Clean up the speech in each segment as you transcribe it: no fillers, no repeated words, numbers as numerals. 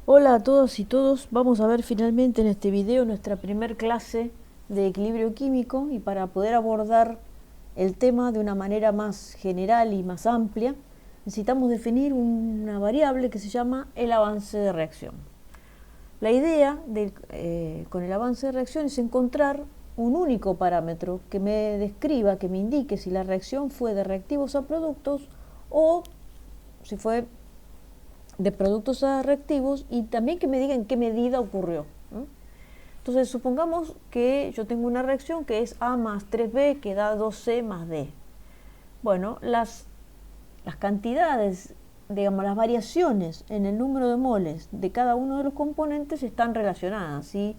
Hola a todos y todos, vamos a ver finalmente en este video nuestra primer clase de equilibrio químico, y para poder abordar el tema de una manera más general y más amplia necesitamos definir una variable que se llama el avance de reacción. La idea con el avance de reacción es encontrar un único parámetro que me describa, que me indique si la reacción fue de reactivos a productos o si fue de productos a reactivos, y también que me diga en qué medida ocurrió. Entonces, supongamos que yo tengo una reacción que es A más 3B que da 2C más D. Bueno, las cantidades, digamos, las variaciones en el número de moles de cada uno de los componentes están relacionadas. Si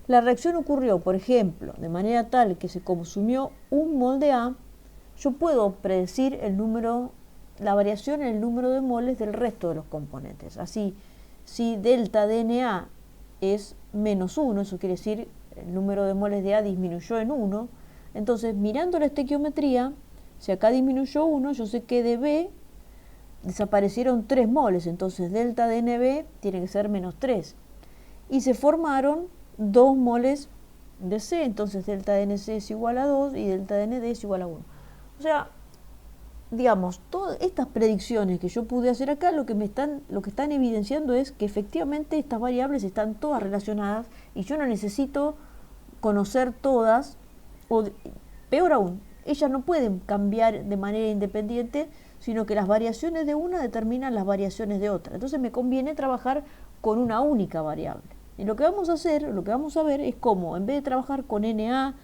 la reacción ocurrió, por ejemplo, de manera tal que se consumió un mol de A, yo puedo predecir la variación en el número de moles del resto de los componentes. Así, si delta de Na es menos 1, eso quiere decir el número de moles de A disminuyó en 1, entonces mirando la estequiometría, si acá disminuyó 1, yo sé que de B desaparecieron 3 moles, entonces delta de NB tiene que ser menos 3. Y se formaron 2 moles de C, entonces delta de NC es igual a 2 y delta de ND es igual a 1. O sea, digamos, todas estas predicciones que yo pude hacer acá, lo que están evidenciando es que efectivamente estas variables están todas relacionadas y yo no necesito conocer todas, o peor aún, ellas no pueden cambiar de manera independiente, sino que las variaciones de una determinan las variaciones de otra. Entonces me conviene trabajar con una única variable. Y lo que vamos a hacer, lo que vamos a ver es cómo, en vez de trabajar con NA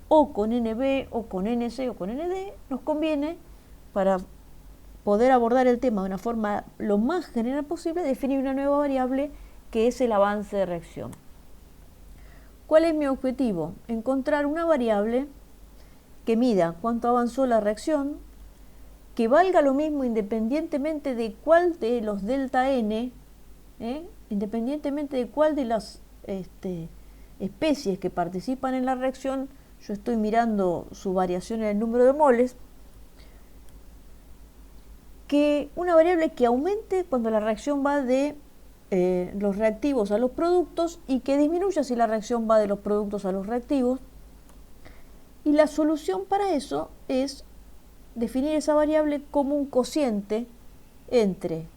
o con NB o con NC o con ND, nos conviene, para poder abordar el tema de una forma lo más general posible, definir una nueva variable que es el avance de reacción. ¿Cuál es mi objetivo? Encontrar una variable que mida cuánto avanzó la reacción, que valga lo mismo independientemente de cuál de los delta n, independientemente de cuál de las especies que participan en la reacción, yo estoy mirando su variación en el número de moles, que una variable que aumente cuando la reacción va de los reactivos a los productos y que disminuya si la reacción va de los productos a los reactivos. Y la solución para eso es definir esa variable como un cociente entre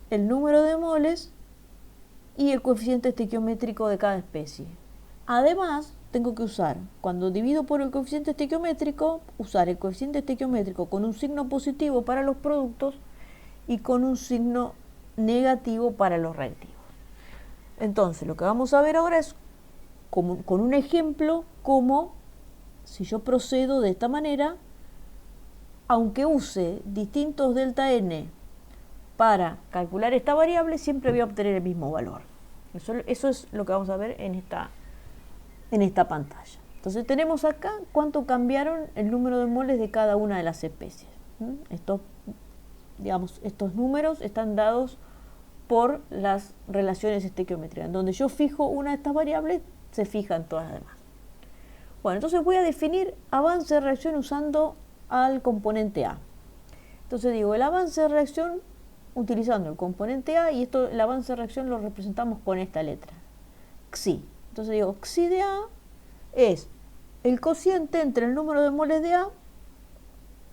el número de moles y el coeficiente estequiométrico de cada especie. Además, tengo que usar, cuando divido por el coeficiente estequiométrico, usar el coeficiente estequiométrico con un signo positivo para los productos y con un signo negativo para los reactivos. Entonces, lo que vamos a ver ahora es con un ejemplo cómo, si yo procedo de esta manera, aunque use distintos delta n para calcular esta variable, siempre voy a obtener el mismo valor. Eso es lo que vamos a ver en esta pantalla. Entonces tenemos acá cuánto cambiaron el número de moles de cada una de las especies. Estos números están dados por las relaciones estequiométricas. En donde yo fijo una de estas variables, se fijan todas las demás. Bueno, entonces voy a definir avance de reacción usando al componente A. Entonces digo, el avance de reacción utilizando el componente A, y el avance de reacción lo representamos con esta letra, Xi. Entonces digo, Xi de A es el cociente entre el número de moles de A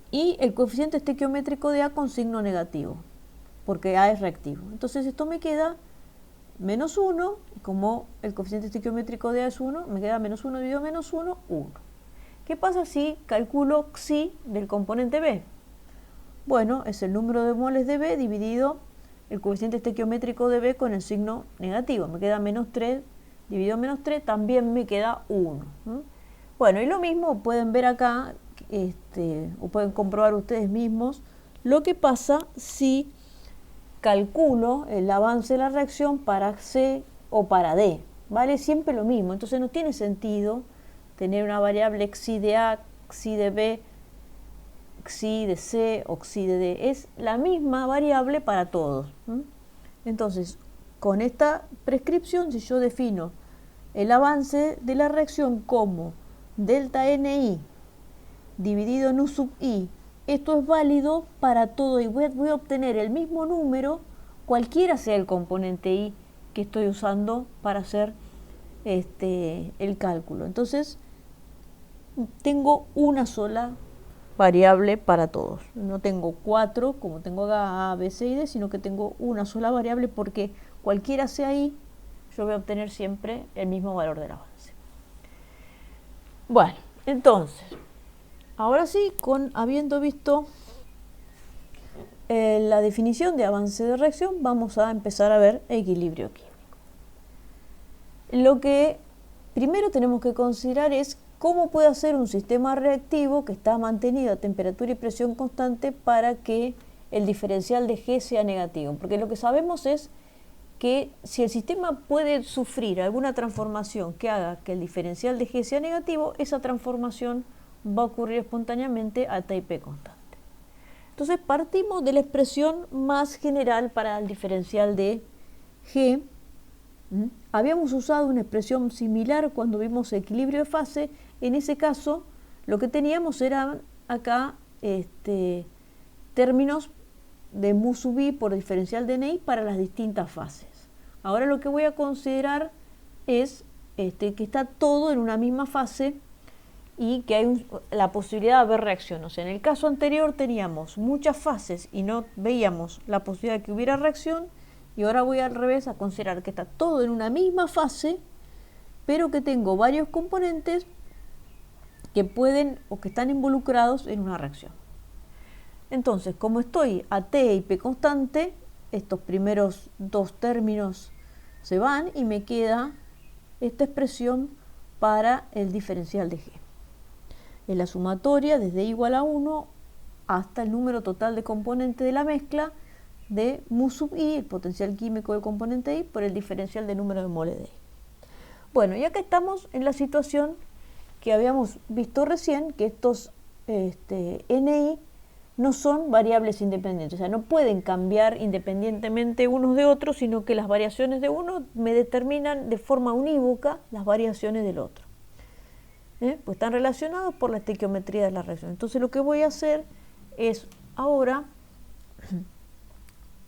y el coeficiente estequiométrico de A con signo negativo, porque A es reactivo. Entonces esto me queda menos 1, y como el coeficiente estequiométrico de A es 1, me queda menos 1 dividido menos 1, 1. ¿Qué pasa si calculo Xi del componente B? Bueno, es el número de moles de B dividido el coeficiente estequiométrico de B con el signo negativo. Me queda menos 3 dividido menos 3, también me queda 1. Bueno, y lo mismo pueden ver acá, o pueden comprobar ustedes mismos, lo que pasa si calculo el avance de la reacción para C o para D. Vale siempre lo mismo, entonces no tiene sentido tener una variable Xi de A, Xi de B, Xi de C o Xi de D. Es la misma variable para todos. Entonces, con esta prescripción, si yo defino el avance de la reacción como delta NI dividido en U sub I, esto es válido para todo y voy a obtener el mismo número, cualquiera sea el componente I que estoy usando para hacer el cálculo. Entonces, tengo una sola variable para todos. No tengo 4, como tengo acá A, B, C y D, sino que tengo una sola variable porque cualquiera sea ahí, yo voy a obtener siempre el mismo valor del avance. Bueno, entonces, ahora sí, habiendo visto la definición de avance de reacción, vamos a empezar a ver equilibrio químico. Lo que primero tenemos que considerar es cómo puede hacer un sistema reactivo que está mantenido a temperatura y presión constante para que el diferencial de G sea negativo. Porque lo que sabemos es que si el sistema puede sufrir alguna transformación que haga que el diferencial de G sea negativo, esa transformación va a ocurrir espontáneamente a T y P constante. Entonces partimos de la expresión más general para el diferencial de G. Habíamos usado una expresión similar cuando vimos equilibrio de fase. En ese caso, lo que teníamos eran acá términos de mu sub i por diferencial de Ni para las distintas fases. Ahora lo que voy a considerar es que está todo en una misma fase y que hay la posibilidad de haber reacción. O sea, en el caso anterior teníamos muchas fases y no veíamos la posibilidad de que hubiera reacción, y ahora voy al revés a considerar que está todo en una misma fase, pero que tengo varios componentes que pueden o que están involucrados en una reacción. Entonces, como estoy a T y P constante, estos primeros dos términos se van y me queda esta expresión para el diferencial de G. Es la sumatoria desde I igual a 1 hasta el número total de componentes de la mezcla de mu sub i, el potencial químico del componente I, por el diferencial de número de moles de I. Bueno, y acá estamos en la situación que habíamos visto recién, que estos Ni no son variables independientes, o sea, no pueden cambiar independientemente unos de otros, sino que las variaciones de uno me determinan de forma unívoca las variaciones del otro. Pues están relacionados por la estequiometría de la reacción. Entonces lo que voy a hacer es ahora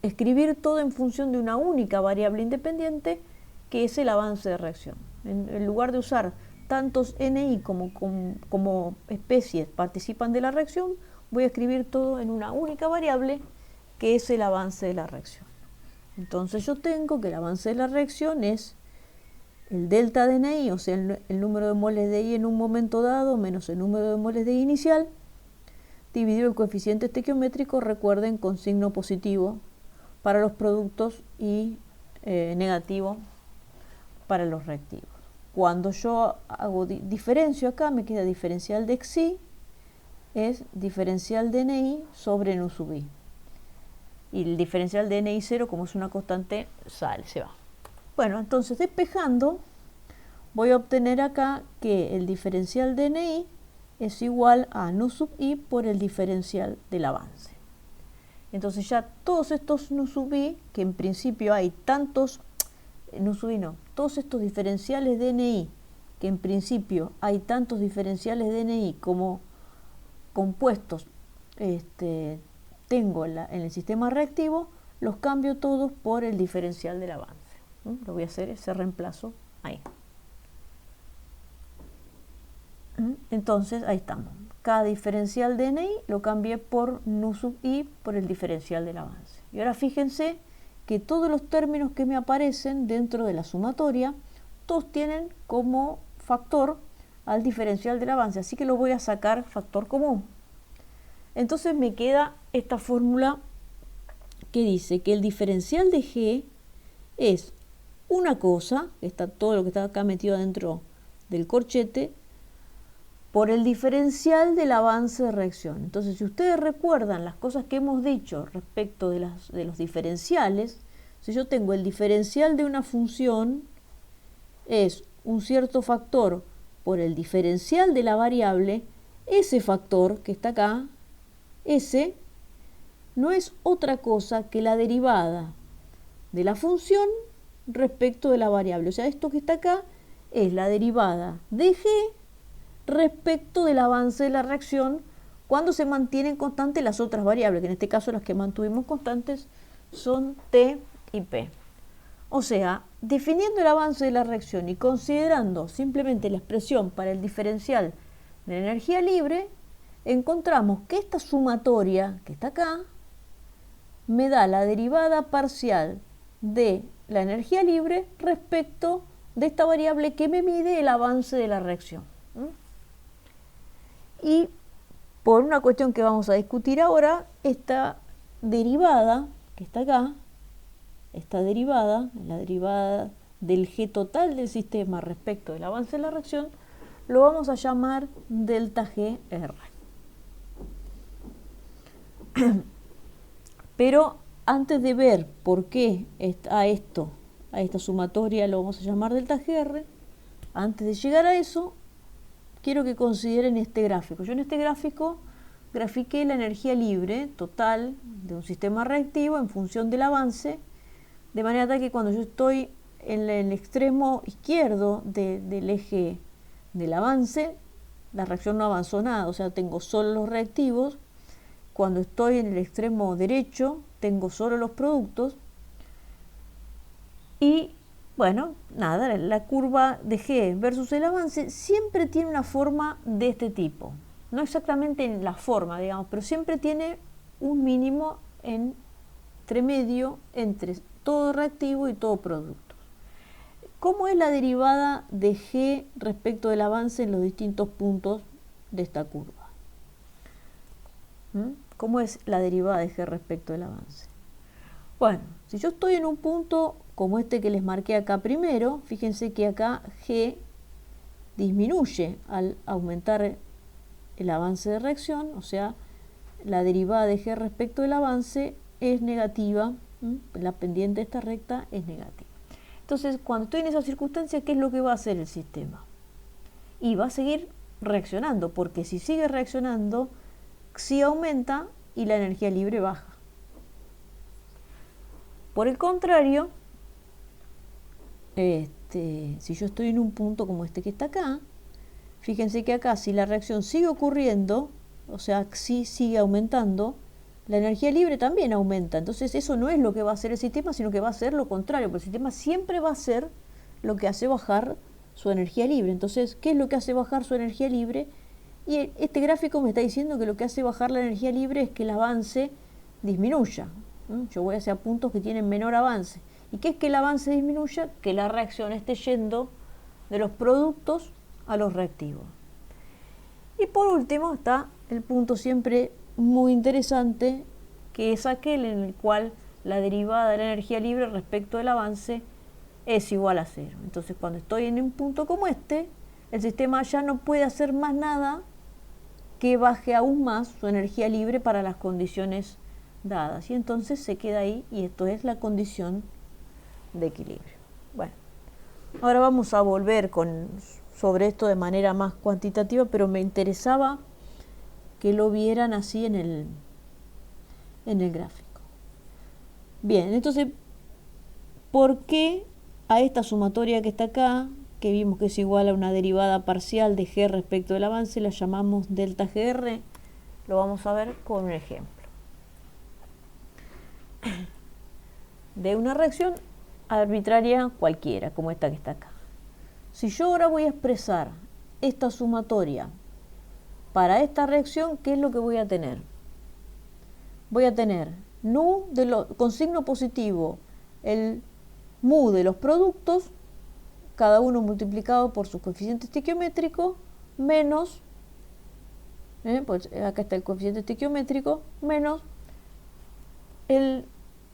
escribir todo en función de una única variable independiente, que es el avance de reacción. En lugar de usar tantos Ni como especies participan de la reacción, voy a escribir todo en una única variable, que es el avance de la reacción. Entonces yo tengo que el avance de la reacción es el delta de Ni, o sea, el número de moles de I en un momento dado menos el número de moles de I inicial, dividido el coeficiente estequiométrico, recuerden, con signo positivo para los productos y negativo para los reactivos. Cuando yo hago diferencio acá, me queda diferencial de Xi es diferencial de Ni sobre nu sub i. Y el diferencial de Ni 0, como es una constante, se va. Bueno, entonces despejando, voy a obtener acá que el diferencial de Ni es igual a nu sub i por el diferencial del avance. Entonces ya todos estos nu sub i, que en principio hay tantos, nu sub i no, todos estos diferenciales de Ni, que en principio hay tantos diferenciales de Ni como compuestos tengo en el sistema reactivo, los cambio todos por el diferencial del avance. Lo voy a hacer ese reemplazo ahí. Entonces ahí estamos. Cada diferencial de Ni lo cambié por nu sub i por el diferencial del avance. Y ahora fíjense que todos los términos que me aparecen dentro de la sumatoria, todos tienen como factor al diferencial del avance, así que lo voy a sacar factor común. Entonces me queda esta fórmula que dice que el diferencial de G es una cosa, que está todo lo que está acá metido adentro del corchete, por el diferencial del avance de reacción. Entonces, si ustedes recuerdan las cosas que hemos dicho respecto de los diferenciales, si yo tengo el diferencial de una función, es un cierto factor por el diferencial de la variable, ese factor que está acá, ese no es otra cosa que la derivada de la función respecto de la variable. O sea, esto que está acá es la derivada de G respecto del avance de la reacción cuando se mantienen constantes las otras variables, que en este caso las que mantuvimos constantes son T y P. O sea, definiendo el avance de la reacción y considerando simplemente la expresión para el diferencial de energía libre, encontramos que esta sumatoria que está acá me da la derivada parcial de la energía libre respecto de esta variable que me mide el avance de la reacción. Y por una cuestión que vamos a discutir ahora, esta derivada que está acá, esta derivada, la derivada del G total del sistema respecto del avance de la reacción, lo vamos a llamar delta GR. Pero antes de ver por qué a esta sumatoria lo vamos a llamar delta GR, antes de llegar a eso, quiero que consideren este gráfico. Yo en este gráfico grafiqué la energía libre total de un sistema reactivo en función del avance, de manera tal que cuando yo estoy en el extremo izquierdo del eje del avance, la reacción no avanzó nada, o sea, tengo solo los reactivos. Cuando estoy en el extremo derecho, tengo solo los productos. Y bueno, nada, la curva de G versus el avance siempre tiene una forma de este tipo. No exactamente en la forma, digamos, pero siempre tiene un mínimo entre medio entre todo reactivo y todo producto. ¿Cómo es la derivada de G respecto del avance en los distintos puntos de esta curva? ¿Cómo es la derivada de G respecto del avance? Bueno, si yo estoy en un punto como este que les marqué acá primero, fíjense que acá G disminuye al aumentar el avance de reacción, o sea, la derivada de G respecto del avance es negativa, la pendiente de esta recta es negativa. Entonces, cuando estoy en esa circunstancia, ¿qué es lo que va a hacer el sistema? Y va a seguir reaccionando, porque si sigue reaccionando, Xi aumenta y la energía libre baja. Por el contrario, si yo estoy en un punto como este que está acá, fíjense que acá si la reacción sigue ocurriendo, o sea, Xi sigue aumentando, la energía libre también aumenta. Entonces eso no es lo que va a hacer el sistema, sino que va a hacer lo contrario, porque el sistema siempre va a hacer lo que hace bajar su energía libre. Entonces, ¿qué es lo que hace bajar su energía libre? Y este gráfico me está diciendo que lo que hace bajar la energía libre es que el avance disminuya. Yo voy hacia puntos que tienen menor avance. ¿Y qué es que el avance disminuya? Que la reacción esté yendo de los productos a los reactivos. Y por último está el punto siempre muy interesante, que es aquel en el cual la derivada de la energía libre respecto del avance es igual a cero. Entonces, cuando estoy en un punto como este, el sistema ya no puede hacer más nada que baje aún más su energía libre para las condiciones dadas. Y entonces se queda ahí, y esto es la condición de equilibrio. Bueno, ahora vamos a volver sobre esto de manera más cuantitativa, pero me interesaba que lo vieran así en el gráfico. Bien, entonces, ¿por qué a esta sumatoria que está acá, que vimos que es igual a una derivada parcial de G respecto del avance, la llamamos delta GR? Lo vamos a ver con un ejemplo de una reacción arbitraria cualquiera, como esta que está acá. Si yo ahora voy a expresar esta sumatoria para esta reacción, ¿qué es lo que voy a tener? Voy a tener nu con signo positivo, el mu de los productos, cada uno multiplicado por su coeficiente estequiométrico, menos, pues acá está el coeficiente estequiométrico, menos el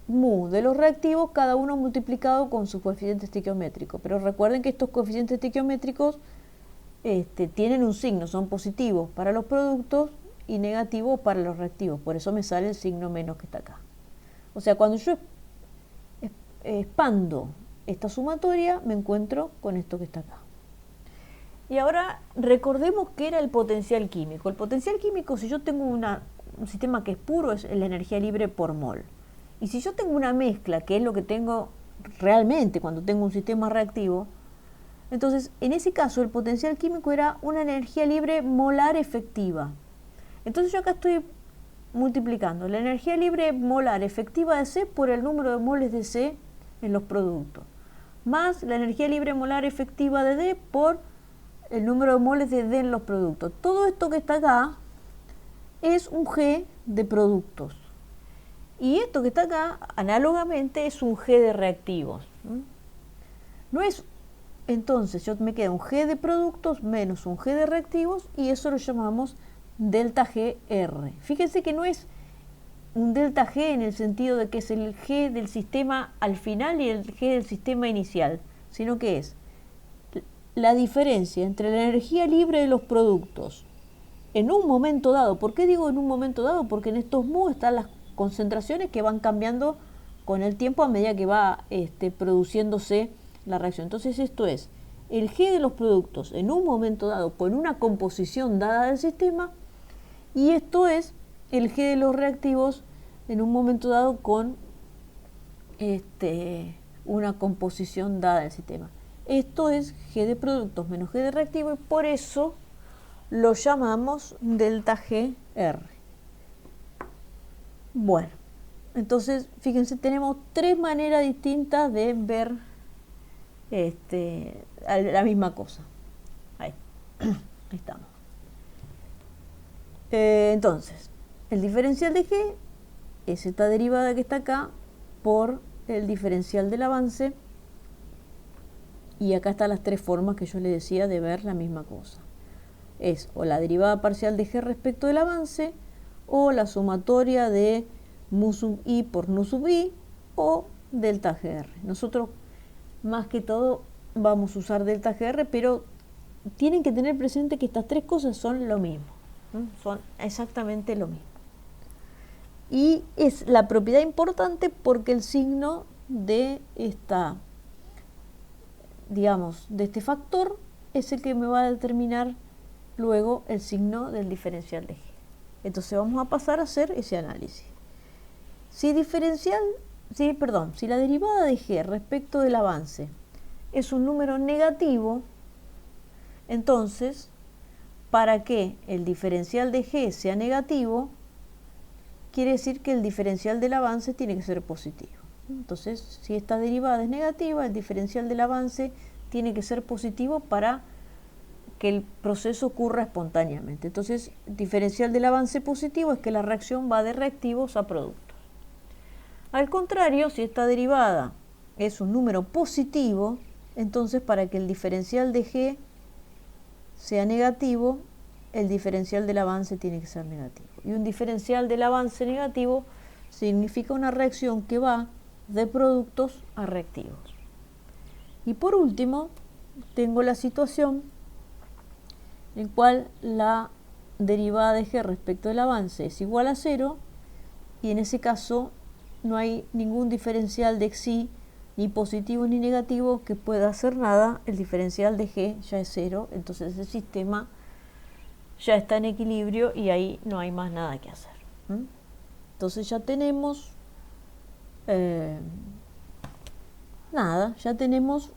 mu de los reactivos, cada uno multiplicado con su coeficiente estequiométrico. Pero recuerden que estos coeficientes estequiométricos tienen un signo, son positivos para los productos y negativos para los reactivos. Por eso me sale el signo menos que está acá. O sea, cuando yo expando esta sumatoria, me encuentro con esto que está acá. Y ahora recordemos que era el potencial químico. El potencial químico, si yo tengo un sistema que es puro, es la energía libre por mol. Y si yo tengo una mezcla, que es lo que tengo realmente cuando tengo un sistema reactivo, entonces en ese caso el potencial químico era una energía libre molar efectiva. Entonces yo acá estoy multiplicando la energía libre molar efectiva de C por el número de moles de C en los productos. más la energía libre molar efectiva de D por el número de moles de D en los productos. Todo esto que está acá es un G de productos. Y esto que está acá, análogamente, es un G de reactivos. No es, entonces, yo me queda un G de productos menos un G de reactivos y eso lo llamamos delta GR. Fíjense que no es un delta G en el sentido de que es el G del sistema al final y el G del sistema inicial, sino que es la diferencia entre la energía libre de los productos en un momento dado. ¿Por qué digo en un momento dado? Porque en estos mu están las concentraciones que van cambiando con el tiempo a medida que va produciéndose la reacción. Entonces esto es el G de los productos en un momento dado con una composición dada del sistema, y esto es el G de los reactivos en un momento dado con una composición dada del sistema. Esto es G de productos menos G de reactivos y por eso lo llamamos delta GR. Bueno, entonces fíjense, tenemos tres maneras distintas de ver la misma cosa. Ahí estamos. Entonces, el diferencial de G es esta derivada que está acá por el diferencial del avance, y acá están las tres formas que yo les decía de ver la misma cosa. Es o la derivada parcial de G respecto del avance, o la sumatoria de mu sub i por nu sub i, o delta GR. Nosotros más que todo vamos a usar delta GR, pero tienen que tener presente que estas tres cosas son lo mismo, son exactamente lo mismo. Y es la propiedad importante porque el signo de esta, digamos, de este factor es el que me va a determinar luego el signo del diferencial de G. Entonces vamos a pasar a hacer ese análisis. Si la derivada de G respecto del avance es un número negativo, entonces para que el diferencial de G sea negativo, quiere decir que el diferencial del avance tiene que ser positivo. Entonces, si esta derivada es negativa, el diferencial del avance tiene que ser positivo para que el proceso ocurra espontáneamente. Entonces, el diferencial del avance positivo es que la reacción va de reactivos a productos. Al contrario, si esta derivada es un número positivo, entonces para que el diferencial de G sea negativo, el diferencial del avance tiene que ser negativo. Y un diferencial del avance negativo significa una reacción que va de productos a reactivos. Y por último, tengo la situación en la cual la derivada de G respecto del avance es igual a 0, y en ese caso no hay ningún diferencial de xi, ni positivo ni negativo, que pueda hacer nada. El diferencial de G ya es 0, entonces el sistema ya está en equilibrio y ahí no hay más nada que hacer. Entonces ya tenemos ya tenemos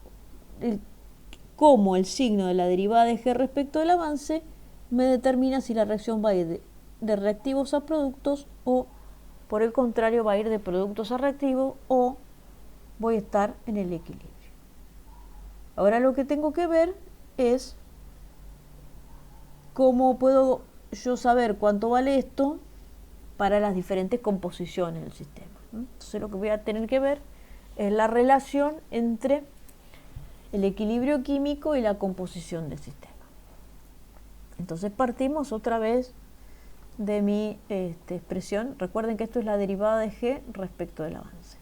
cómo el signo de la derivada de G respecto del avance me determina si la reacción va a ir de reactivos a productos, o por el contrario va a ir de productos a reactivos, o voy a estar en el equilibrio. Ahora lo que tengo que ver es cómo puedo yo saber cuánto vale esto para las diferentes composiciones del sistema. Entonces lo que voy a tener que ver es la relación entre el equilibrio químico y la composición del sistema. Entonces partimos otra vez de mi expresión. Recuerden que esto es la derivada de G respecto del avance.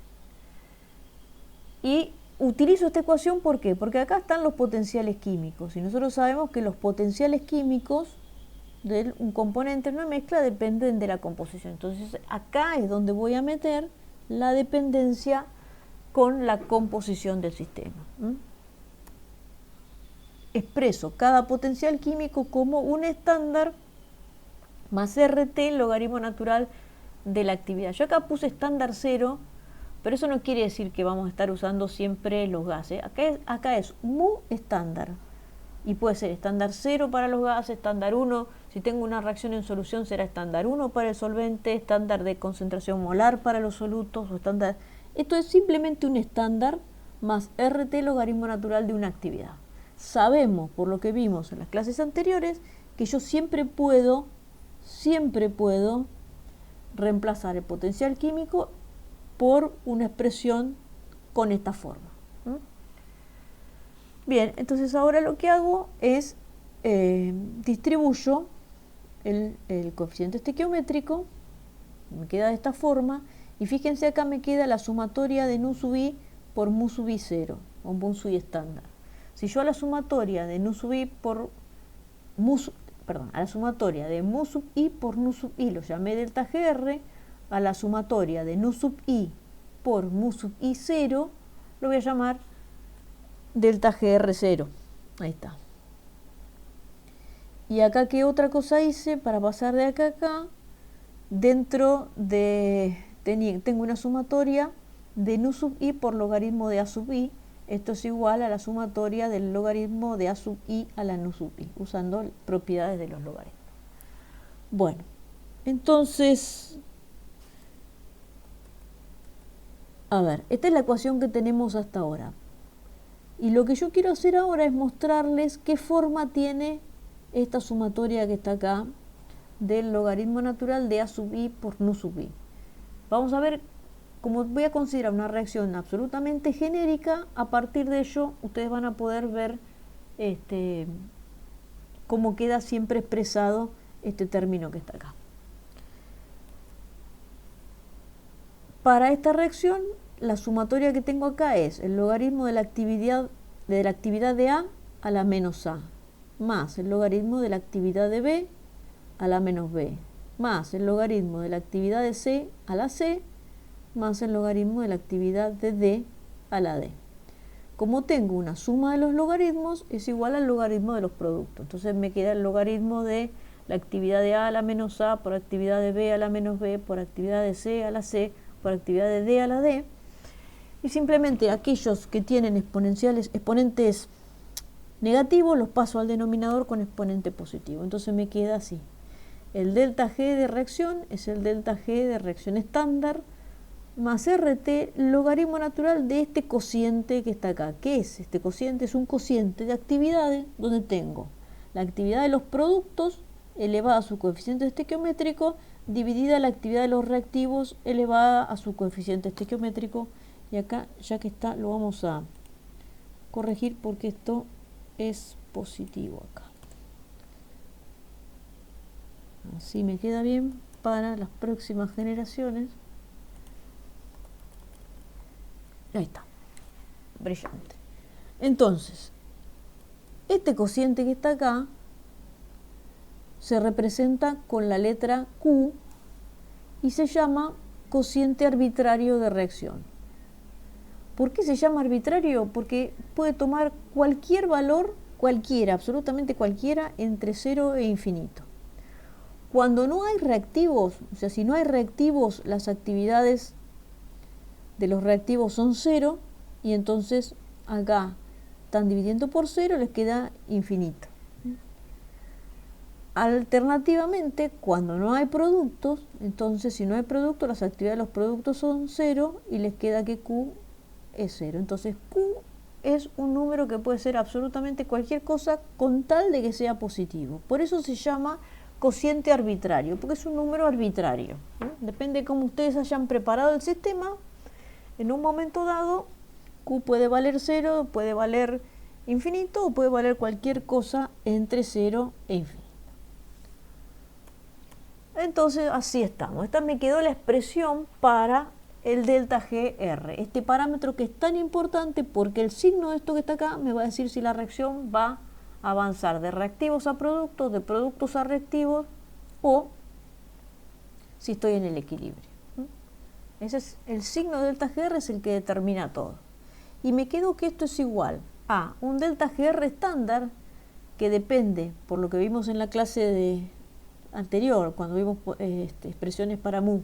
Y utilizo esta ecuación, ¿por qué? Porque acá están los potenciales químicos, y nosotros sabemos que los potenciales químicos de un componente en una mezcla dependen de la composición. Entonces acá es donde voy a meter la dependencia con la composición del sistema. Expreso cada potencial químico como un estándar más RT, el logaritmo natural de la actividad. Yo acá puse estándar 0, pero eso no quiere decir que vamos a estar usando siempre los gases. Acá es mu estándar, y puede ser estándar 0 para los gases, estándar 1, si tengo una reacción en solución será estándar 1 para el solvente, estándar de concentración molar para los solutos, o estándar. Esto es simplemente un estándar más RT logaritmo natural de una actividad. Sabemos, por lo que vimos en las clases anteriores, que yo siempre puedo reemplazar el potencial químico por una expresión con esta forma. Bien, entonces ahora lo que hago es distribuyo el coeficiente estequiométrico, me queda de esta forma, y fíjense acá me queda la sumatoria de nu sub i por mu sub i 0, o mu sub i estándar. Si yo a la sumatoria de nu sub i por a la sumatoria de mu sub i por nu sub i lo llamé delta GR, a la sumatoria de nu sub i por mu sub i 0 lo voy a llamar delta GR0. Ahí está. Y acá, ¿qué otra cosa hice para pasar de acá a acá? Dentro de... tengo una sumatoria de nu sub i por logaritmo de a sub i. Esto es igual a la sumatoria del logaritmo de a sub i a la nu sub i, usando propiedades de los logaritmos. Bueno, entonces... a ver, esta es la ecuación que tenemos hasta ahora. Y lo que yo quiero hacer ahora es mostrarles qué forma tiene esta sumatoria que está acá del logaritmo natural de a sub i por nu sub i. Vamos a ver, como voy a considerar una reacción absolutamente genérica, a partir de ello ustedes van a poder ver cómo queda siempre expresado este término que está acá. Para esta reacción, la sumatoria que tengo acá es el logaritmo de la actividad de A a la menos A, más el logaritmo de la actividad de B a la menos B, más el logaritmo de la actividad de C a la C, más el logaritmo de la actividad de D a la D. Como tengo una suma de los logaritmos, es igual al logaritmo de los productos. Entonces me queda el logaritmo de la actividad de A a la menos A por actividad de B a la menos B por actividad de C a la C por actividad de D a la D. Y simplemente aquellos que tienen exponentes negativos los paso al denominador con exponente positivo. Entonces me queda así. El delta G de reacción es el delta G de reacción estándar más RT logaritmo natural de este cociente que está acá. ¿Qué es este cociente? Es un cociente de actividades donde tengo la actividad de los productos elevada a su coeficiente estequiométrico dividida la actividad de los reactivos elevada a su coeficiente estequiométrico. Y acá, ya que está, lo vamos a corregir porque esto es positivo acá. Así me queda bien para las próximas generaciones. Ahí está, brillante. Entonces, este cociente que está acá se representa con la letra Q y se llama cociente arbitrario de reacción. ¿Por qué se llama arbitrario? Porque puede tomar cualquier valor, cualquiera, absolutamente cualquiera, entre 0 e infinito. Cuando no hay reactivos, o sea, si no hay reactivos, las actividades de los reactivos son 0, y entonces acá están dividiendo por 0, les queda infinito. Alternativamente, cuando no hay productos, entonces si no hay productos, las actividades de los productos son 0 y les queda que Q es 0. Entonces Q es un número que puede ser absolutamente cualquier cosa con tal de que sea positivo. Por eso se llama cociente arbitrario, porque es un número arbitrario. Depende de cómo ustedes hayan preparado el sistema. En un momento dado, Q puede valer 0, puede valer infinito o puede valer cualquier cosa entre 0 e infinito. Entonces así estamos. Esta me quedó la expresión para el delta GR, este parámetro que es tan importante porque el signo de esto que está acá me va a decir si la reacción va a avanzar de reactivos a productos, de productos a reactivos o si estoy en el equilibrio. Ese es el signo de delta GR, es el que determina todo. Y me quedo que esto es igual a un delta GR estándar que depende, por lo que vimos en la clase anterior, cuando vimos expresiones para mu,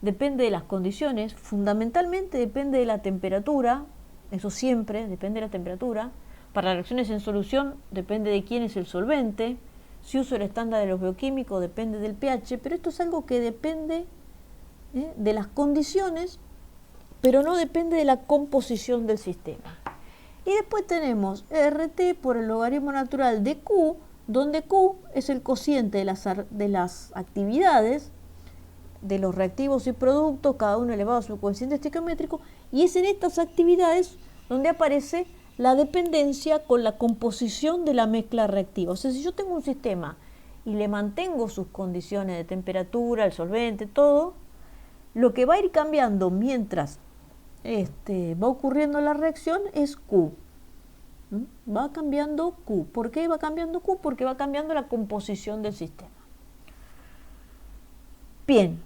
depende de las condiciones, fundamentalmente depende de la temperatura, eso siempre depende de la temperatura. Para reacciones en solución depende de quién es el solvente, si uso el estándar de los bioquímicos depende del pH, pero esto es algo que depende de las condiciones pero no depende de la composición del sistema. Y después tenemos RT por el logaritmo natural de Q, donde Q es el cociente de las actividades, de los reactivos y productos, cada uno elevado a su coeficiente estequiométrico, y es en estas actividades donde aparece la dependencia con la composición de la mezcla reactiva. O sea, si yo tengo un sistema y le mantengo sus condiciones de temperatura, el solvente, todo, lo que va a ir cambiando mientras va ocurriendo la reacción es Q. Va cambiando Q. ¿Por qué va cambiando Q? Porque va cambiando la composición del sistema. Bien,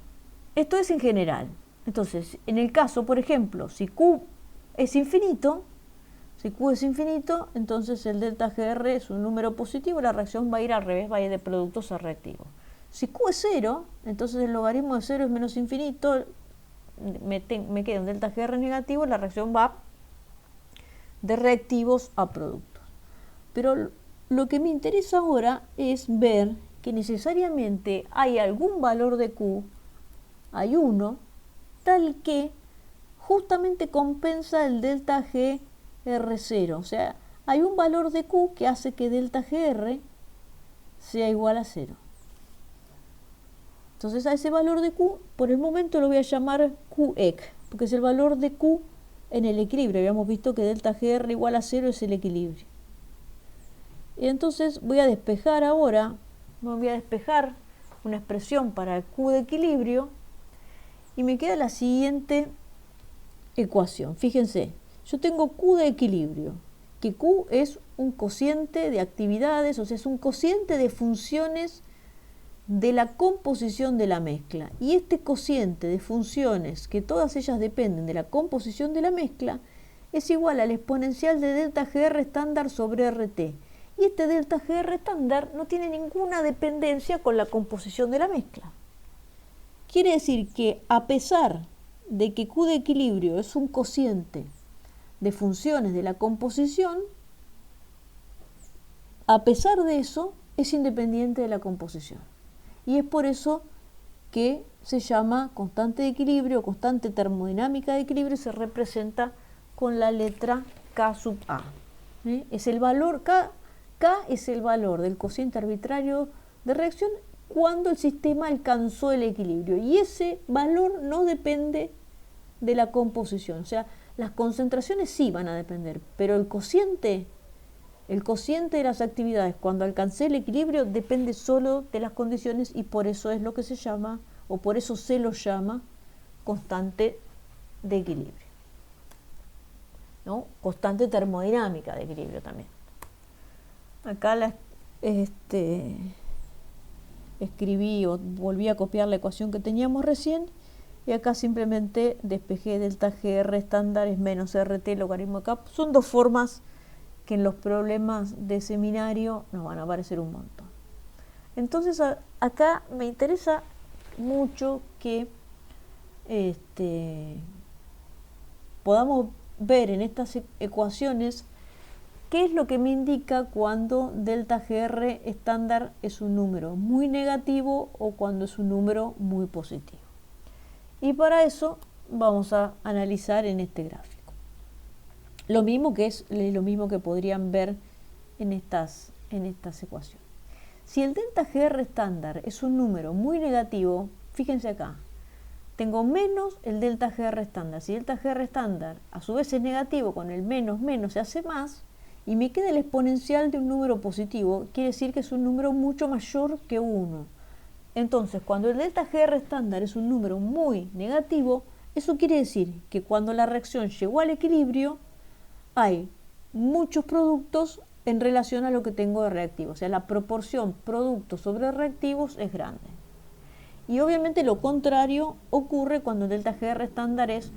esto es en general. Entonces, en el caso, por ejemplo, si Q es infinito, entonces el delta GR es un número positivo, la reacción va a ir al revés, va a ir de productos a reactivos. Si Q es 0, entonces el logaritmo de 0 es menos infinito, me queda un delta GR negativo, la reacción va de reactivos a productos. Pero lo que me interesa ahora es ver que necesariamente hay algún valor de Q, hay uno, tal que justamente compensa el delta GR0. O sea, hay un valor de Q que hace que delta GR sea igual a 0. Entonces a ese valor de Q, por el momento lo voy a llamar QEC, porque es el valor de Q en el equilibrio. Habíamos visto que delta GR igual a 0 es el equilibrio. Y entonces voy a despejar ahora, voy a despejar una expresión para el Q de equilibrio y me queda la siguiente ecuación. Fíjense, yo tengo Q de equilibrio, que Q es un cociente de actividades, o sea, es un cociente de funciones de la composición de la mezcla. Y este cociente de funciones, que todas ellas dependen de la composición de la mezcla, es igual al exponencial de delta GR estándar sobre RT. Y este delta GR estándar no tiene ninguna dependencia con la composición de la mezcla. Quiere decir que a pesar de que Q de equilibrio es un cociente de funciones de la composición, a pesar de eso es independiente de la composición. Y es por eso que se llama constante de equilibrio, constante termodinámica de equilibrio, y se representa con la letra K sub A. Es el valor, K es el valor del cociente arbitrario de reacción cuando el sistema alcanzó el equilibrio. Y ese valor no depende de la composición. O sea, las concentraciones sí van a depender, pero el cociente de las actividades cuando alcancé el equilibrio depende solo de las condiciones, y por eso es lo que se llama, o por eso se lo llama, constante de equilibrio, ¿no? Constante termodinámica de equilibrio también. Acá escribí o volví a copiar la ecuación que teníamos recién, y acá simplemente despejé delta GR estándar es menos RT logaritmo de K. Son dos formas que en los problemas de seminario nos van a aparecer un montón. Entonces acá me interesa mucho que podamos ver en estas ecuaciones qué es lo que me indica cuando delta GR estándar es un número muy negativo o cuando es un número muy positivo. Y para eso vamos a analizar en este gráfico. Lo mismo que podrían ver en estas ecuaciones. Si el delta GR estándar es un número muy negativo, fíjense acá, tengo menos el delta GR estándar. Si el delta GR estándar a su vez es negativo, con el menos se hace más, y me queda el exponencial de un número positivo, quiere decir que es un número mucho mayor que 1. Entonces, cuando el delta GR estándar es un número muy negativo, eso quiere decir que cuando la reacción llegó al equilibrio, hay muchos productos en relación a lo que tengo de reactivos. O sea, la proporción productos sobre reactivos es grande. Y obviamente lo contrario ocurre cuando el delta GR estándar es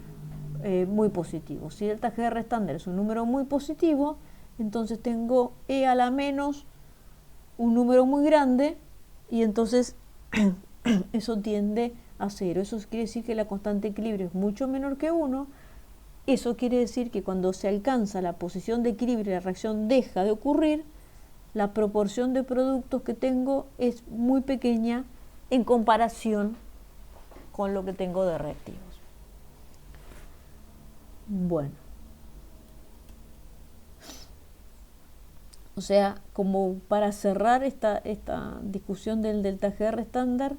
muy positivo. Si el delta GR estándar es un número muy positivo, entonces tengo E a la menos un número muy grande, y entonces eso tiende a 0. Eso quiere decir que la constante de equilibrio es mucho menor que 1. Eso quiere decir que cuando se alcanza la posición de equilibrio y la reacción deja de ocurrir, la proporción de productos que tengo es muy pequeña en comparación con lo que tengo de reactivos. Bueno, o sea, como para cerrar esta discusión del delta GR estándar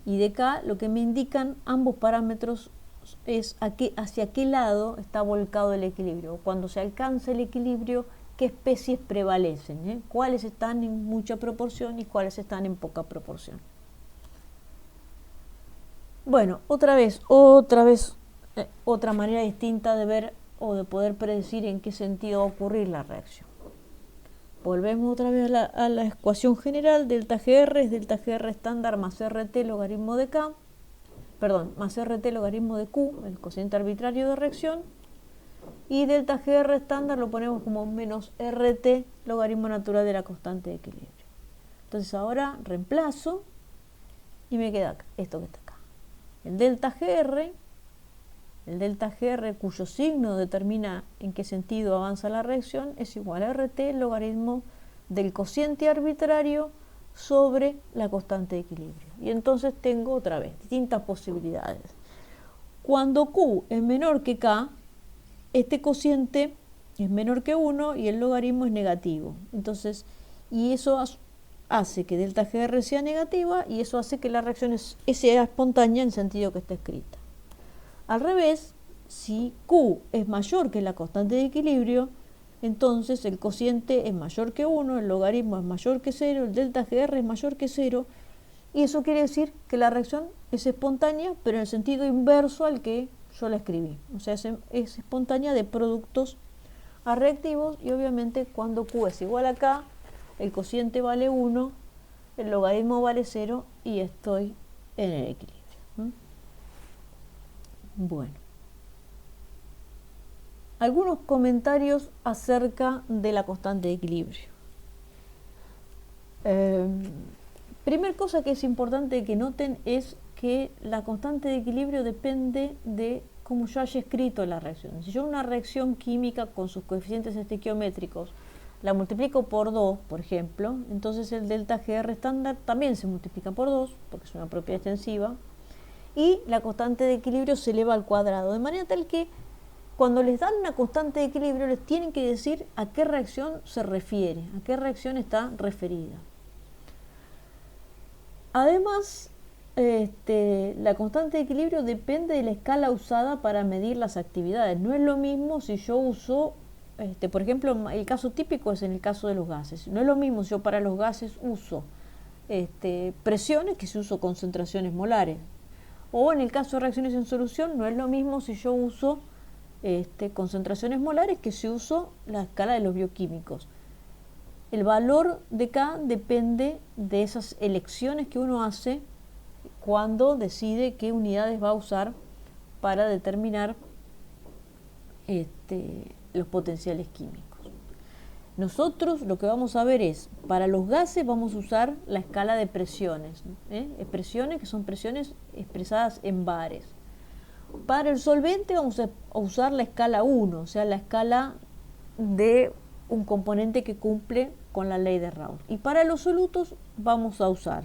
y de K, lo que me indican ambos parámetros es hacia qué lado está volcado el equilibrio. Cuando se alcanza el equilibrio, qué especies prevalecen, cuáles están en mucha proporción y cuáles están en poca proporción. Bueno, otra manera distinta de ver o de poder predecir en qué sentido va a ocurrir la reacción. Volvemos otra vez a la ecuación general. Delta GR es delta GR estándar más RT logaritmo de K, más RT logaritmo de Q, el cociente arbitrario de reacción, y delta GR estándar lo ponemos como menos RT logaritmo natural de la constante de equilibrio. Entonces ahora reemplazo y me queda esto que está acá. El delta GR cuyo signo determina en qué sentido avanza la reacción es igual a RT logaritmo del cociente arbitrario sobre la constante de equilibrio. Y entonces tengo otra vez distintas posibilidades. Cuando Q es menor que K, este cociente es menor que 1 y el logaritmo es negativo. Entonces, y eso hace que delta GR sea negativa y eso hace que la reacción sea espontánea en el sentido que está escrita. Al revés, si Q es mayor que la constante de equilibrio, entonces el cociente es mayor que 1, el logaritmo es mayor que 0, el delta GR es mayor que 0, y eso quiere decir que la reacción es espontánea, pero en el sentido inverso al que yo la escribí. O sea, es espontánea de productos a reactivos, y obviamente cuando Q es igual a K, el cociente vale 1, el logaritmo vale 0 y estoy en el equilibrio. Bueno, algunos comentarios acerca de la constante de equilibrio. Primer cosa que es importante que noten es que la constante de equilibrio depende de cómo yo haya escrito la reacción. Si yo una reacción química con sus coeficientes estequiométricos la multiplico por 2, por ejemplo, entonces el delta GR estándar también se multiplica por 2, porque es una propiedad extensiva, y la constante de equilibrio se eleva al cuadrado, de manera tal que cuando les dan una constante de equilibrio les tienen que decir a qué reacción se refiere, a qué reacción está referida. Además, la constante de equilibrio depende de la escala usada para medir las actividades. No es lo mismo si yo uso, por ejemplo, el caso típico es en el caso de los gases. No es lo mismo si yo para los gases uso presiones que si uso concentraciones molares. O en el caso de reacciones en solución, no es lo mismo si yo uso concentraciones molares que si uso la escala de los bioquímicos. El valor de K depende de esas elecciones que uno hace cuando decide qué unidades va a usar para determinar los potenciales químicos. Nosotros lo que vamos a ver es, para los gases vamos a usar la escala de presiones, presiones que son presiones expresadas en bares. Para el solvente vamos a usar la escala 1, o sea, la escala de un componente que cumple con la ley de Raoult. Y para los solutos vamos a usar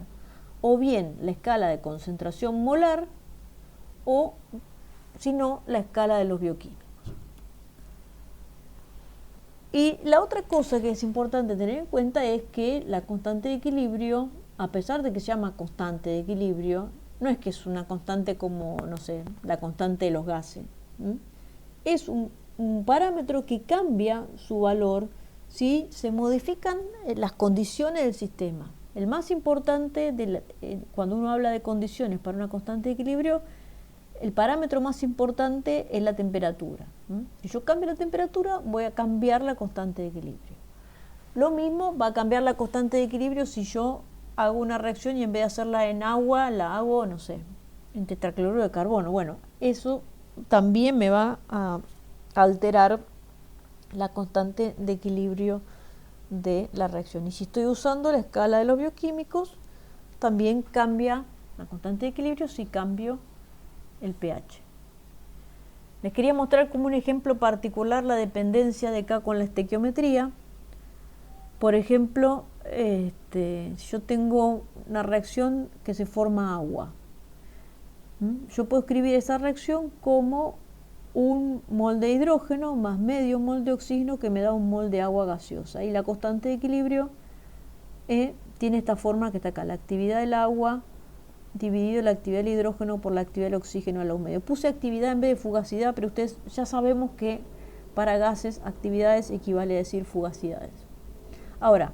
o bien la escala de concentración molar o, si no, la escala de los bioquímicos. Y la otra cosa que es importante tener en cuenta es que la constante de equilibrio, a pesar de que se llama constante de equilibrio, no es que es una constante como, no sé, la constante de los gases. Es un parámetro que cambia su valor si se modifican las condiciones del sistema. El más importante, cuando uno habla de condiciones para una constante de equilibrio, el parámetro más importante es la temperatura. Si yo cambio la temperatura, voy a cambiar la constante de equilibrio. Lo mismo va a cambiar la constante de equilibrio si yo hago una reacción y en vez de hacerla en agua, la hago, no sé, en tetracloruro de carbono. Bueno, eso también me va a alterar la constante de equilibrio de la reacción. Y si estoy usando la escala de los bioquímicos, también cambia la constante de equilibrio si cambio el pH. Les quería mostrar como un ejemplo particular la dependencia de K con la estequiometría. Por ejemplo, si yo tengo una reacción que se forma agua, yo puedo escribir esa reacción como un mol de hidrógeno más medio mol de oxígeno, que me da un mol de agua gaseosa. Y la constante de equilibrio tiene esta forma que está acá, la actividad del agua dividido la actividad del hidrógeno por la actividad del oxígeno al lado medio. Puse actividad en vez de fugacidad, pero ustedes ya sabemos que para gases actividades equivale a decir fugacidades. Ahora,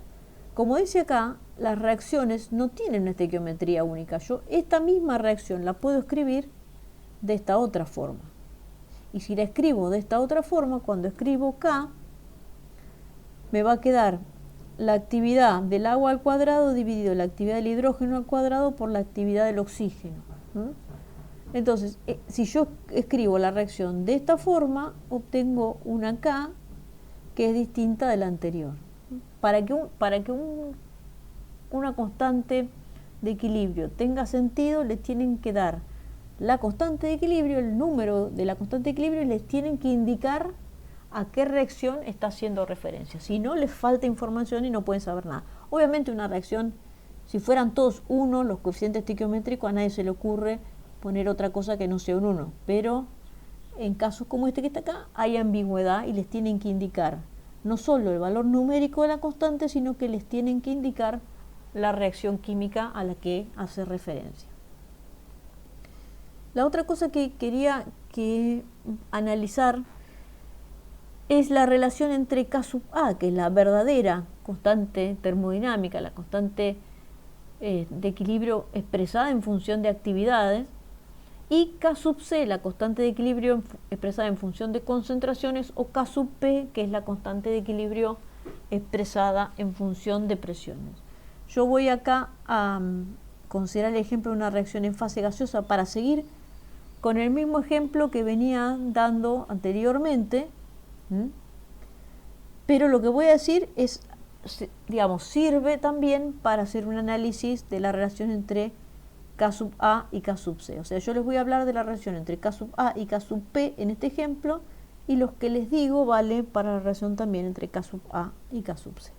como dice acá, las reacciones no tienen una estequiometría única. Yo esta misma reacción la puedo escribir de esta otra forma. Y si la escribo de esta otra forma, cuando escribo K, me va a quedar la actividad del agua al cuadrado dividido la actividad del hidrógeno al cuadrado por la actividad del oxígeno. Entonces, si yo escribo la reacción de esta forma, obtengo una K que es distinta de la anterior. Para que una constante de equilibrio tenga sentido, les tienen que dar la constante de equilibrio, el número de la constante de equilibrio, y les tienen que indicar a qué reacción está haciendo referencia. Si no, les falta información y no pueden saber nada. Obviamente una reacción, si fueran todos 1 los coeficientes estequiométricos, a nadie se le ocurre poner otra cosa que no sea un 1. Pero en casos como este que está acá, hay ambigüedad y les tienen que indicar no solo el valor numérico de la constante, sino que les tienen que indicar la reacción química a la que hace referencia. La otra cosa que quería analizar es la relación entre K sub A, que es la verdadera constante termodinámica, la constante de equilibrio expresada en función de actividades, y K sub C, la constante de equilibrio expresada en función de concentraciones, o K sub P, que es la constante de equilibrio expresada en función de presiones. Yo voy acá a considerar el ejemplo de una reacción en fase gaseosa para seguir con el mismo ejemplo que venía dando anteriormente, pero lo que voy a decir es, digamos, sirve también para hacer un análisis de la relación entre K sub A y K sub C. O sea, yo les voy a hablar de la relación entre K sub A y K sub P en este ejemplo, y los que les digo vale para la relación también entre K sub A y K sub C.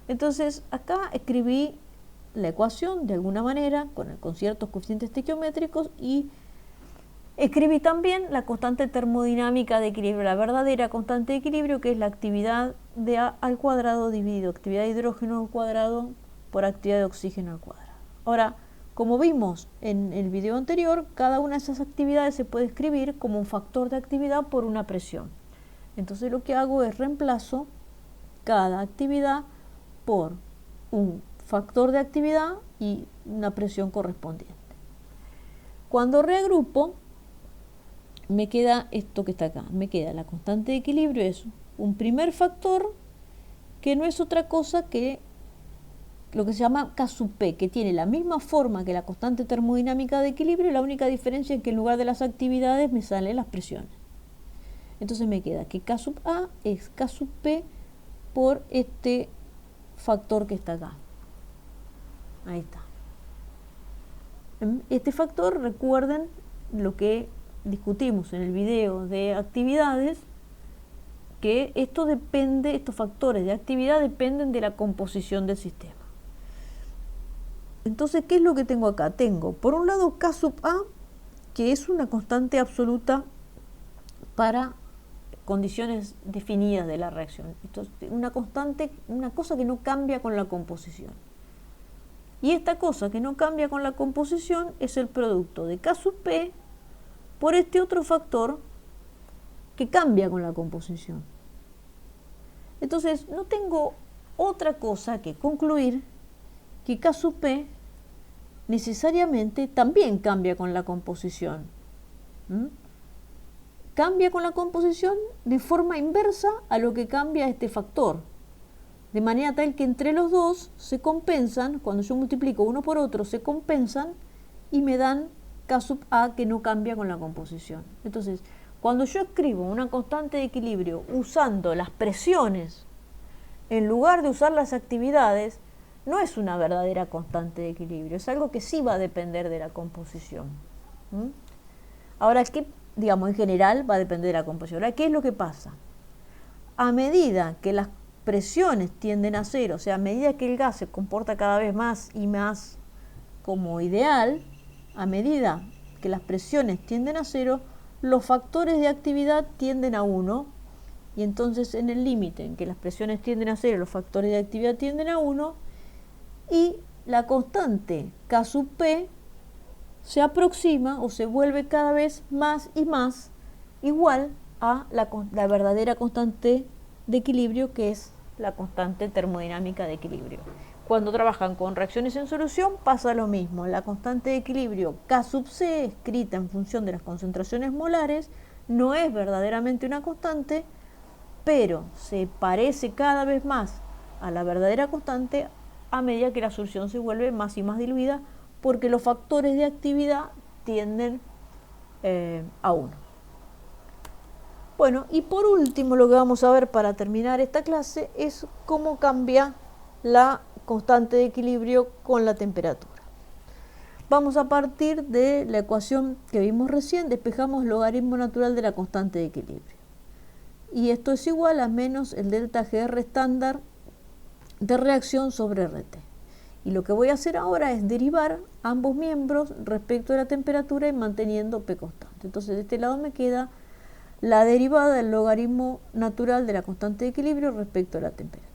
Entonces, acá escribí la ecuación de alguna manera con ciertos coeficientes estequiométricos, y escribí también la constante termodinámica de equilibrio, la verdadera constante de equilibrio, que es la actividad de A al cuadrado dividido actividad de hidrógeno al cuadrado por actividad de oxígeno al cuadrado. Ahora, como vimos en el video anterior, cada una de esas actividades se puede escribir como un factor de actividad por una presión. Entonces lo que hago es reemplazo cada actividad por un factor de actividad y una presión correspondiente. Cuando reagrupo, me queda esto que está acá. Me queda la constante de equilibrio, es un primer factor que no es otra cosa que lo que se llama K sub P, que tiene la misma forma que la constante termodinámica de equilibrio, y la única diferencia es que en lugar de las actividades me salen las presiones. Entonces me queda que K sub A es K sub P por este factor que está acá. Ahí está. Este factor, recuerden lo que discutimos en el video de actividades, que esto depende, estos factores de actividad dependen de la composición del sistema. Entonces, ¿qué es lo que tengo acá? Tengo, por un lado, K sub A, que es una constante absoluta para condiciones definidas de la reacción. Esto es una constante, una cosa que no cambia con la composición. Y esta cosa que no cambia con la composición es el producto de K sub P por este otro factor que cambia con la composición. Entonces, no tengo otra cosa que concluir que K sub P necesariamente también cambia con la composición. Cambia con la composición de forma inversa a lo que cambia este factor. De manera tal que entre los dos se compensan, cuando yo multiplico uno por otro, se compensan y me dan K sub A que no cambia con la composición. Entonces, cuando yo escribo una constante de equilibrio usando las presiones en lugar de usar las actividades, no es una verdadera constante de equilibrio, es algo que sí va a depender de la composición. Ahora, ¿qué, digamos, en general va a depender de la composición? Ahora, ¿qué es lo que pasa? A medida que las presiones tienden a cero, o sea, a medida que el gas se comporta cada vez más y más como ideal, a medida que las presiones tienden a cero, los factores de actividad tienden a 1, y entonces en el límite en que las presiones tienden a 0, los factores de actividad tienden a 1, y la constante K sub P se aproxima o se vuelve cada vez más y más igual a la verdadera constante de equilibrio, que es la constante termodinámica de equilibrio. Cuando trabajan con reacciones en solución pasa lo mismo. La constante de equilibrio K sub C, escrita en función de las concentraciones molares, no es verdaderamente una constante, pero se parece cada vez más a la verdadera constante a medida que la solución se vuelve más y más diluida, porque los factores de actividad tienden a 1. Bueno, y por último lo que vamos a ver para terminar esta clase es cómo cambia la constante de equilibrio con la temperatura. Vamos a partir de la ecuación que vimos recién, despejamos el logaritmo natural de la constante de equilibrio. Y esto es igual a menos el delta GR estándar de reacción sobre RT. Y lo que voy a hacer ahora es derivar ambos miembros respecto de la temperatura y manteniendo P constante. Entonces de este lado me queda la derivada del logaritmo natural de la constante de equilibrio respecto a la temperatura.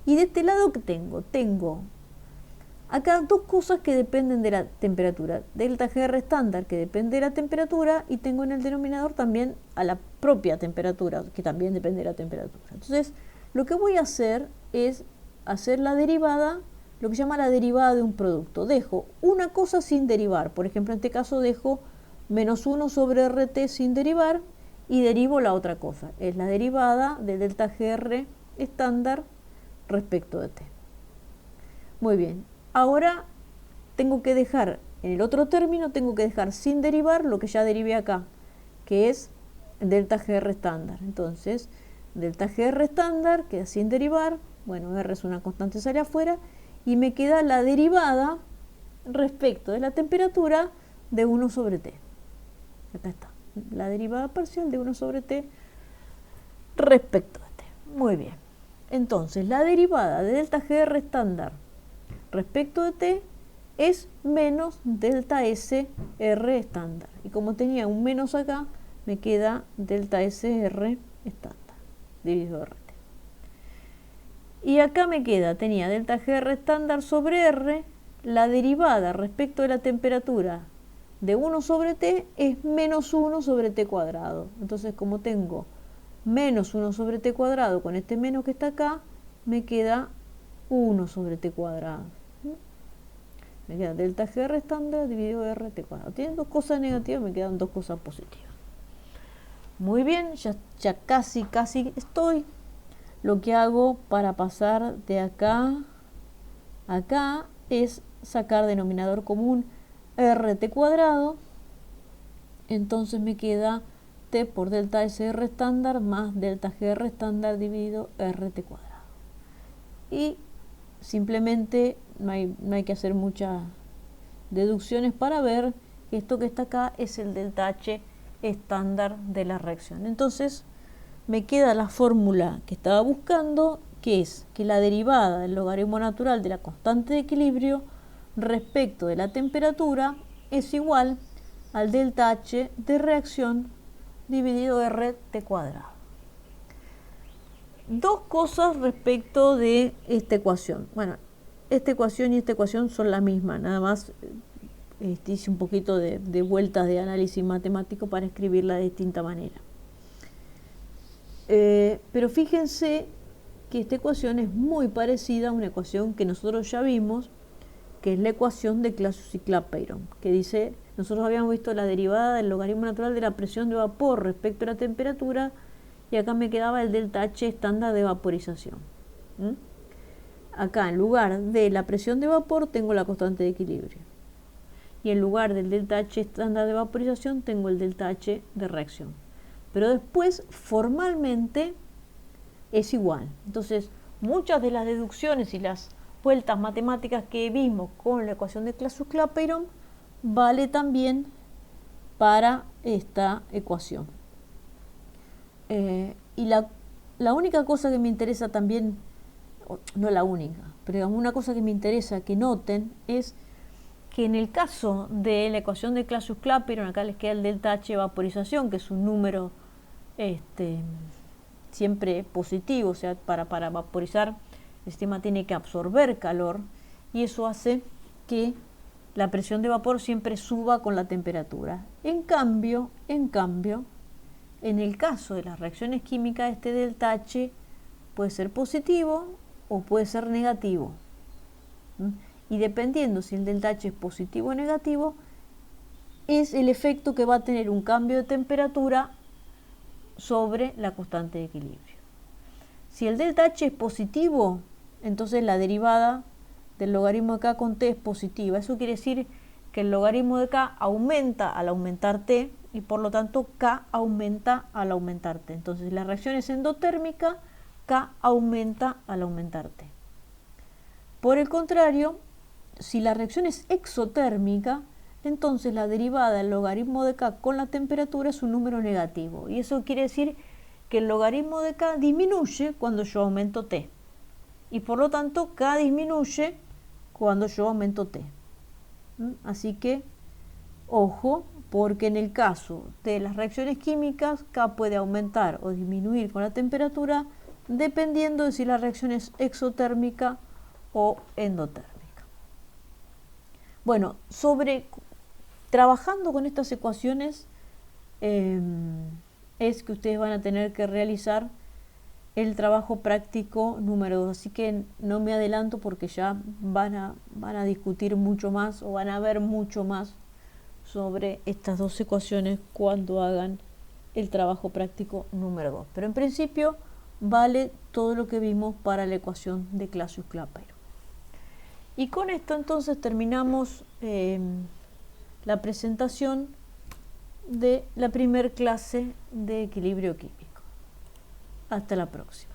Y de este lado, ¿qué tengo? Tengo acá dos cosas que dependen de la temperatura. Delta GR estándar, que depende de la temperatura, y tengo en el denominador también a la propia temperatura, que también depende de la temperatura. Entonces, lo que voy a hacer es hacer la derivada, lo que se llama la derivada de un producto. Dejo una cosa sin derivar. Por ejemplo, en este caso dejo menos 1 sobre RT sin derivar y derivo la otra cosa. Es la derivada de delta GR estándar respecto de T. Muy bien. Ahora tengo que dejar, en el otro término, tengo que dejar sin derivar lo que ya derivé acá, que es delta GR estándar. Entonces, delta GR estándar queda sin derivar. Bueno, R es una constante, sale afuera. Y me queda la derivada respecto de la temperatura de 1 sobre T. Acá está. La derivada parcial de 1 sobre T respecto de T. Muy bien. Entonces, la derivada de delta GR estándar respecto de T es menos delta S R estándar. Y como tenía un menos acá, me queda delta S R estándar dividido RT. Y acá me queda, tenía delta GR estándar sobre R, la derivada respecto de la temperatura de 1 sobre T es menos 1 sobre T cuadrado. Entonces, como tengo menos 1 sobre T cuadrado con este menos que está acá, me queda 1 sobre T cuadrado. Me queda delta GR estándar dividido RT cuadrado. Tienen dos cosas negativas, me quedan dos cosas positivas. Muy bien, ya casi estoy. Lo que hago para pasar de acá a acá es sacar denominador común RT cuadrado. Entonces me queda T por delta SR estándar más delta GR estándar dividido RT cuadrado. Y simplemente no hay que hacer muchas deducciones para ver que esto que está acá es el delta H estándar de la reacción. Entonces me queda la fórmula que estaba buscando, que es que la derivada del logaritmo natural de la constante de equilibrio respecto de la temperatura es igual al delta H de reacción dividido RT cuadrado. Dos cosas respecto de esta ecuación. Bueno, esta ecuación y esta ecuación son la misma, nada más hice un poquito de vueltas de análisis matemático para escribirla de distinta manera. Pero fíjense que esta ecuación es muy parecida a una ecuación que nosotros ya vimos, que es la ecuación de Clausius y Clapeyron, que dice, nosotros habíamos visto la derivada del logaritmo natural de la presión de vapor respecto a la temperatura, y acá me quedaba el delta H estándar de vaporización. Acá en lugar de la presión de vapor tengo la constante de equilibrio, y en lugar del delta H estándar de vaporización tengo el delta H de reacción. Pero después formalmente es igual. Entonces, muchas de las deducciones y las vueltas matemáticas que vimos con la ecuación de Clausius-Clapeyron vale también para esta ecuación. Y la única cosa que me interesa también, no la única, pero digamos una cosa que me interesa que noten es que en el caso de la ecuación de Clausius-Clapeyron, acá les queda el delta H de vaporización, que es un número siempre positivo, o sea, para vaporizar el sistema tiene que absorber calor, y eso hace que la presión de vapor siempre suba con la temperatura. En cambio, en el caso de las reacciones químicas, este delta H puede ser positivo o puede ser negativo. Y dependiendo si el delta H es positivo o negativo, es el efecto que va a tener un cambio de temperatura sobre la constante de equilibrio. Si el delta H es positivo, entonces la derivada del logaritmo de K con T es positiva. Eso quiere decir que el logaritmo de K aumenta al aumentar T y por lo tanto K aumenta al aumentar T. Entonces la reacción es endotérmica, K aumenta al aumentar T. Por el contrario, si la reacción es exotérmica, entonces la derivada del logaritmo de K con la temperatura es un número negativo. Y eso quiere decir que el logaritmo de K disminuye cuando yo aumento T. Y por lo tanto K disminuye cuando yo aumento T. Así que, ojo, porque en el caso de las reacciones químicas, K puede aumentar o disminuir con la temperatura dependiendo de si la reacción es exotérmica o endotérmica. Bueno, trabajando con estas ecuaciones es que ustedes van a tener que realizar el trabajo práctico número 2, así que no me adelanto porque ya van a discutir mucho más o van a ver mucho más sobre estas dos ecuaciones cuando hagan el trabajo práctico número 2. Pero en principio vale todo lo que vimos para la ecuación de Clausius-Clapeyron. Y con esto entonces terminamos la presentación de la primer clase de equilibrio químico. Hasta la próxima.